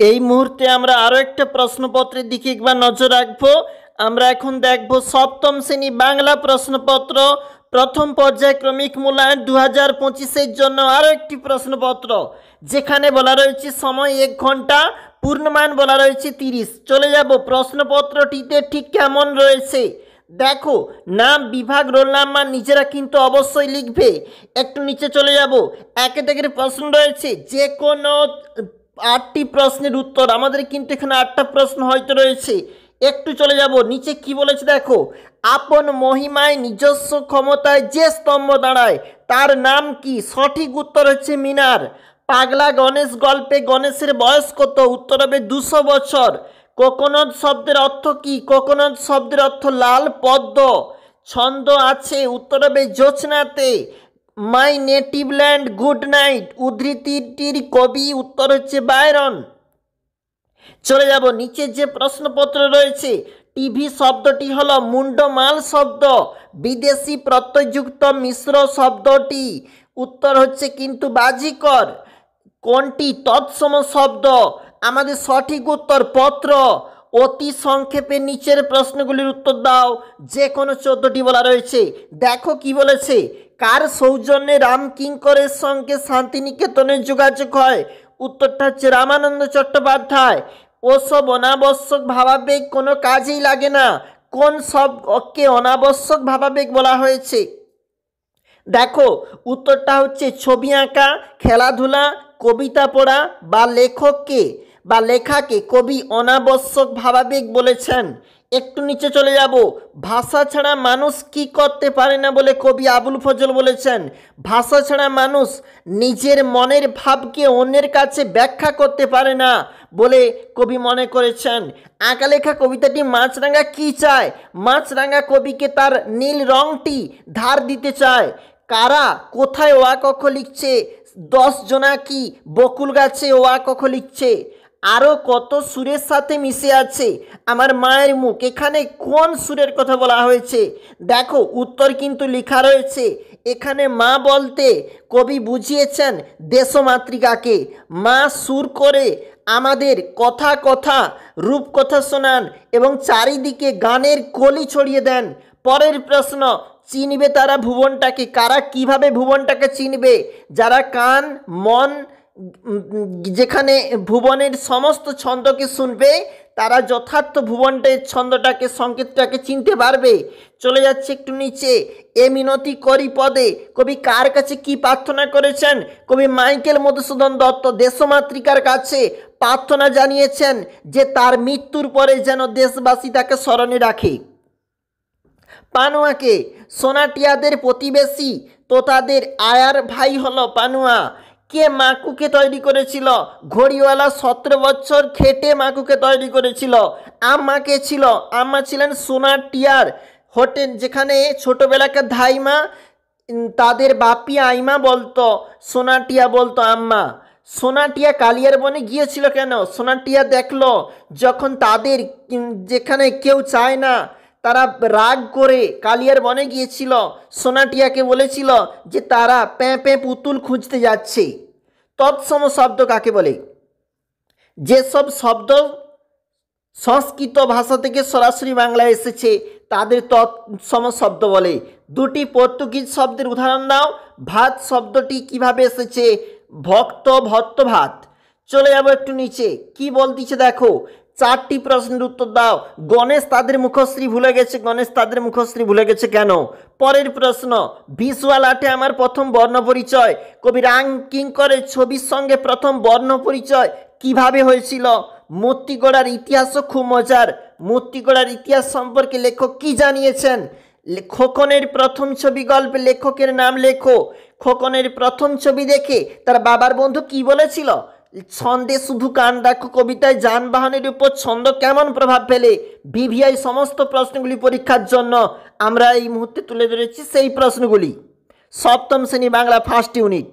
এই মুহূর্তে আমরা আরও একটা প্রশ্নপত্রের দিকে একবার নজর রাখবো। আমরা এখন দেখব সপ্তম শ্রেণী বাংলা প্রশ্নপত্র প্রথম পর্যায়ক্রমিক মূল্যায়ন 2025-এর জন্য আরও একটি প্রশ্নপত্র, যেখানে বলা রয়েছে সময় 1 ঘন্টা, পূর্ণমান বলা রয়েছে 30। চলে যাব প্রশ্নপত্রটিতে ঠিক কেমন রয়েছে। দেখো, নাম, বিভাগ, রোল নাম্বার নিজেরা কিন্তু অবশ্যই লিখবে। একটু নিচে চলে যাব, একে থেকে প্রশ্ন রয়েছে, যে কোনো 8টি প্রশ্নের উত্তর। আমাদের কিন্তু এখানে 8টা প্রশ্ন হয়তো রয়েছে। একটু চলে যাব নিচে, কি বলেছে দেখো, আপন মহিমায় নিজস্ব ক্ষমতায় যে স্তম্ভ দাঁড়ায় তার নাম কি? সঠিক উত্তর হচ্ছে মিনার। পাগলা গণেশ গল্পে গণেশের বয়স কত? উত্তর হবে 200 বছর। কোকোনাট শব্দের অর্থ কি? কোকোনাট শব্দের অর্থ লাল পদ্ম। ছন্দ আছে, উত্তর হবে জোছনাতে। My native land good night উদ্ধৃতিটির কবি? উত্তর হচ্ছে বায়রন। চলে যাব নিচে, যে প্রশ্নপত্র রয়েছে, টিভি শব্দটি হলো মুন্ডমাল শব্দ, বিদেশি প্রত্যয়যুক্ত মিশ্র শব্দটি? উত্তর হচ্ছে কিন্তু বাজিকর। কোনটি তৎসম শব্দ? আমাদের সঠিক উত্তর পত্র। অতি সংক্ষেপে নিচের প্রশ্নগুলির উত্তর দাও। যে কোনো 14টি বলা রয়েছে। দেখো কি বলেছে, কার সৌজন্যে রামকিঙ্করের সঙ্গে শান্তিনিকেতনের যোগাযোগ হয়? উত্তরটা হচ্ছে রামানন্দ চট্টোপাধ্যায়। ওসব অনাবশ্যক ভাবাবেগ কোনো কাজেই লাগে না। কোন সবকে অনাবশ্যক ভাবাবেগ বলা হয়েছে? দেখো, উত্তরটা হচ্ছে ছবি আঁকা, খেলাধুলা, কবিতা পড়া বা লেখককে বা লেখাকে কবি অনাবশ্যক ভাবাবেগ বলেছেন। একটু নিচে চলে যাব, ভাষা ছাড়া মানুষ কি করতে পারে না বলে কবি আবুল ফজল বলেছেন? ভাষা ছাড়া মানুষ নিজের মনের ভাবকে অন্যের কাছে ব্যাখ্যা করতে পারে না বলে কবি মনে করেছেন। আঁকা লেখা কবিতাটি মাছরাঙা কি চায়? মাছরাঙা কবিকে তার নীল রংটি ধার দিতে চায়। কারা কোথায় ওয়া কক্ষ লিখছে? 10 জোনাকি বকুল গাছে ওয়া কক্ষ লিখছে। আরও কত সুরের সাথে মিশে আছে আমার মায়ের মুখ, এখানে কোন সুরের কথা বলা হয়েছে? দেখো, উত্তর কিন্তু লেখা রয়েছে। এখানে মা বলতে কবি বুঝিয়েছেন দেশমাতৃকাকে। মা সুর করে আমাদের কথা কথা রূপকথা শোনান এবং চারিদিকে গানের কলি ছড়িয়ে দেন। পরের প্রশ্ন, চিনবে তারা ভুবনটাকে? কারা কিভাবে ভুবনটাকে চিনবে? যারা কান মন যেখানে ভুবনের সমস্ত ছন্দকে শুনবে, তারা যথার্থ ভুবনটের ছন্দটাকে সংকেতটাকে চিনতে পারবে। চলে যাচ্ছে একটু নিচে, এ মিনতি করি পদে কবি কার কাছে কি প্রার্থনা করেছেন? কবি মাইকেল মধুসূদন দত্ত দেশমাতৃকার কাছে প্রার্থনা জানিয়েছেন যে তার মৃত্যুর পরে যেন দেশবাসী তাকে স্মরণে রাখে। পানুয়াকে? সোনাটিয়াদের প্রতিবেশী তো তাদের আয়ার ভাই হলো পানুয়া। কে মাকুকে তৈরি করেছিল? ঘড়িওয়ালা 17 বছর খেটে মাকুকে তৈরি করেছিল। আম্মা কে ছিল? আম্মা ছিলেন সোনাটিয়ার হোটেল, যেখানে ছোটোবেলাকার ধাইমা তাদের বাপি আইমা বলতো, সোনাটিয়া বলতো আম্মা। সোনাটিয়া কালিয়ার বনে গিয়েছিল কেন? সোনাটিয়া দেখলো যখন তাদের যেখানে কেউ চায় না, তারা রাগ করে কালিয়ার বনে গিয়েছিল। সোনাটিয়াকে বলেছিল যে তারা প্যাঁ প্যাঁ পুতুল খুঁজতে যাচ্ছে। তৎসম শব্দ কাকে বলে? যেসব শব্দ সংস্কৃত ভাষা থেকে সরাসরি বাংলায় এসেছে তাদের তৎসম শব্দ বলে। দুটি পর্তুগিজ শব্দের উদাহরণ দাও। ভাত শব্দটি কিভাবে এসেছে? ভক্ত ভত্ত ভাত। চলে যাব একটু নিচে, কি বলতেছে দেখো, 4টি প্রশ্নের উত্তর দাও। গণেশ তাদের মুখশ্রী ভুলে গেছে। গণেশ তাদের মুখশ্রী ভুলে গেছে কেন? পরের প্রশ্ন, ভিজুয়াল আর্টে আমার প্রথম বর্ণ পরিচয়। কবি রামকিঙ্করের ছবির সঙ্গে প্রথম বর্ণ পরিচয় কিভাবে হয়েছিল? মূর্তিগড়ার ইতিহাসও খুব মজার। মূর্তিগড়ার ইতিহাস সম্পর্কে লেখক কি জানিয়েছেন? খোকনের প্রথম ছবি গল্পে লেখকের নাম লেখো। খোকনের প্রথম ছবি দেখে তার বাবার বন্ধু কি বলেছিল? ছন্দে শুধু কান রাখো কবিতায় যানবাহনের উপর ছন্দ কেমন প্রভাব ফেলে? ভিভিআই সমস্ত প্রশ্নগুলি পরীক্ষার জন্য আমরা এই মুহূর্তে তুলে ধরেছি সেই প্রশ্নগুলি। সপ্তম শ্রেণী বাংলা ফার্স্ট ইউনিট।